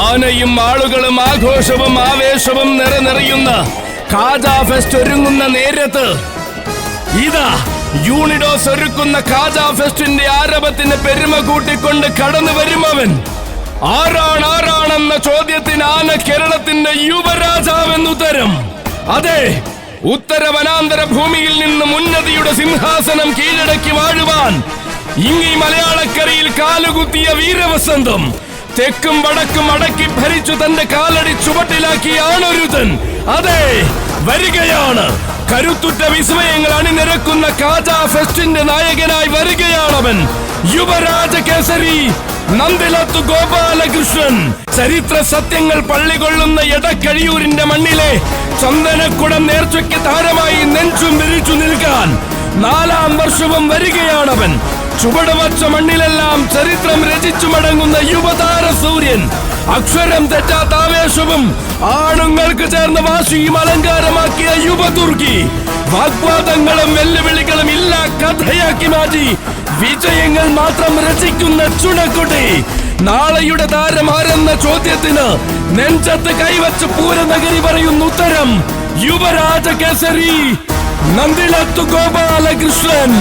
ആനയും ആളുകളും ആഘോഷവും ആവേശവും നിറയുന്ന കാജാ ഫെസ്റ്റ് ഒരുങ്ങുന്ന നേരത്ത് ഇതാ യൂണിഡോസ് ഒരുക്കുന്ന കാജാ ഫെസ്റ്റിന്റെ ആരവത്തിന് പെരുമ കൂട്ടിക്കൊണ്ട് കടന്നു വരുമവൻ. ആരാണെന്ന ചോദ്യത്തിന് ആന കേരളത്തിന്റെ യുവരാജാവെന്നുത്തരം. അതെ, ഉത്തര വനാന്തര ഭൂമിയിൽ നിന്ന് ഉന്നതിയുടെ സിംഹാസനം കീഴടക്കി വാഴുവാൻ ഇങ്ങി മലയാളക്കരയിൽ കാലുകുത്തിയ വീരവസന്തം തെക്കും വടക്കും അടക്കി ഭരിച്ചു തന്റെ കാലടി ചുവട്ടിലാക്കിയ ആണൊരുതൻ. അതെ, വരികയാണ്. കരുത്തുറ്റ വിസ്മയങ്ങൾ അണിനിരക്കുന്ന കാജാ ഫെസ്റ്റിന്റെ നായകനായി വരികയാണവൻ. യുവരാജ കേസരി നന്ദിലത്ത് ഗോപാലകൃഷ്ണൻ. ചരിത്ര സത്യങ്ങൾ പള്ളികൊള്ളുന്ന എടക്കഴിയൂരിന്റെ മണ്ണിലെ ചന്ദനക്കുടം നേർച്ചയ്ക്ക് താരമായി നെഞ്ചും വിരിച്ചു നിൽക്കാൻ 4ാം വർഷവും വരികയാണവൻ. ചുവടുവച്ച മണ്ണിലെല്ലാം ചരിത്രം രചിച്ചു മടങ്ങുന്ന യുവതാര സൂര്യൻ. അക്ഷരം തെറ്റാത്ത ആവേശവും ആണുങ്ങൾക്ക് ചേർന്ന വാശിയും അലങ്കാരമാക്കിയ യുവതുർഗി. വാഗ്വാദങ്ങളും വെല്ലുവിളികളും ഇല്ല കഥയാക്കി മാറ്റി വിജയങ്ങൾ മാത്രം രചിക്കുന്ന ചുണക്കുട്ടി. നാളെയുടെ താരം ആരെന്ന ചോദ്യത്തിന് നെഞ്ചത്ത് കൈവച്ച് പൂരനഗരി പറയുന്ന ഉത്തരം യുവരാജ കേസരി നന്ദിലത്ത് ഗോപാലകൃഷ്ണൻ.